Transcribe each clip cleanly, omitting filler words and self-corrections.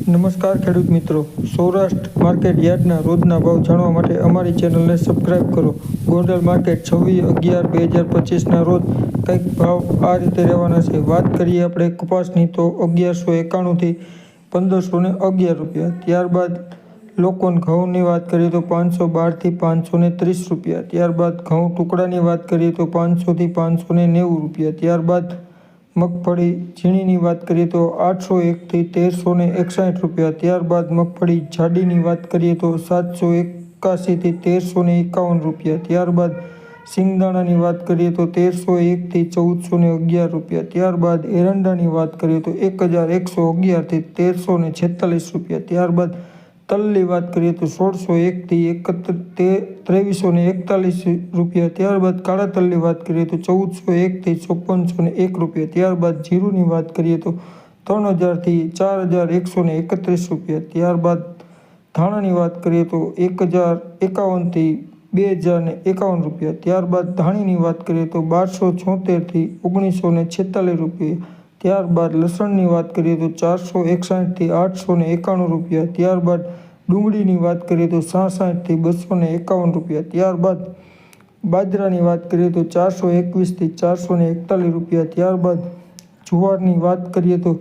નમસ્કાર ખેડૂત મિત્રો, સૌરાષ્ટ્ર માર્કેટ યાર્ડના રોજના ભાવ જાણવા માટે અમારી ચેનલને સબસ્ક્રાઇબ કરો। ગોંડલ માર્કેટ 26/11/25ના રોજ કંઈક ભાવ આ રીતે રહેવાના છે। વાત કરીએ આપણે કપાસની તો 1191થી 1511 રૂપિયા। ત્યારબાદ લોકવન ઘઉંની વાત કરીએ તો 512થી 530 રૂપિયા। ત્યારબાદ ઘઉં ટુકડાની વાત કરીએ તો 500થી 590 રૂપિયા। ત્યારબાદ મગફળી ઝીણીની વાત કરીએ તો 801થી 1361 રૂપિયા। ત્યારબાદ મગફળી જાડીની વાત કરીએ તો 781થી 1351 રૂપિયા। ત્યારબાદ સિંગદાણાની વાત કરીએ તો 1301થી 1411 રૂપિયા। ત્યારબાદ એરંડાની વાત કરીએ તો 1111થી 1346 રૂપિયા। ત્યારબાદ તલની વાત કરીએ તો 1601થી 2341 રૂપિયા। ત્યારબાદ કાળા તલની વાત કરીએ તો 1401થી 5401 રૂપિયા। ત્યારબાદ જીરુની વાત કરીએ તો 3000થી 4131 રૂપિયા। ત્યારબાદ ધાણાની વાત કરીએ તો 1051થી 2051 રૂપિયા। ત્યારબાદ ધાણીની વાત કરીએ તો 1276થી 1946 રૂપિયા। ત્યારબાદ લસણની વાત કરીએ તો 461થી 891 રૂપિયા। ત્યારબાદ ડુંગળીની વાત કરીએ તો 66થી 251 રૂપિયા। ત્યારબાદ બાજરાની વાત કરીએ તો 421થી 441 રૂપિયા। ત્યારબાદ જુવારની વાત કરીએ તો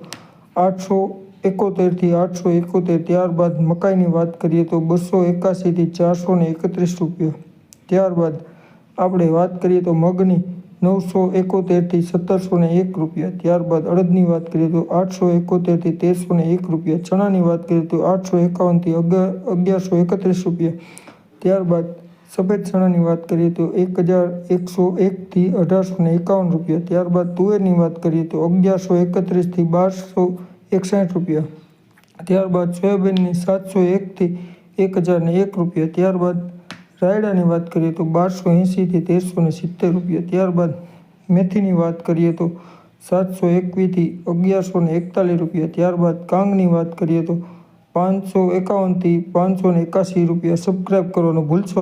871થી 871। ત્યારબાદ મકાઈની વાત કરીએ તો 281થી 431 રૂપિયા। ત્યારબાદ આપણે વાત કરીએ તો મગની 971થી 1701 રૂપિયા। ત્યારબાદ અડદની વાત કરીએ તો 871થી 1301 રૂપિયા। ચણાની વાત કરીએ તો 851થી 1131 રૂપિયા। ત્યારબાદ સફેદ ચણાની વાત કરીએ તો 1101થી 1851 રૂપિયા। ત્યારબાદ તુવેરની વાત કરીએ તો 1131થી 1261 રૂપિયા। ત્યારબાદ સોયાબીનની 701થી 1001 રૂપિયા। ત્યારબાદ રાયડાની વાત કરીએ તો 1280થી 1370 રૂપિયા। ત્યારબાદ મેથીની વાત કરીએ તો 721થી 1141 રૂપિયા। ત્યારબાદ કાંગની વાત કરીએ તો 551થી 581 રૂપિયા। સબસ્ક્રાઈબ કરવાનું ભૂલશો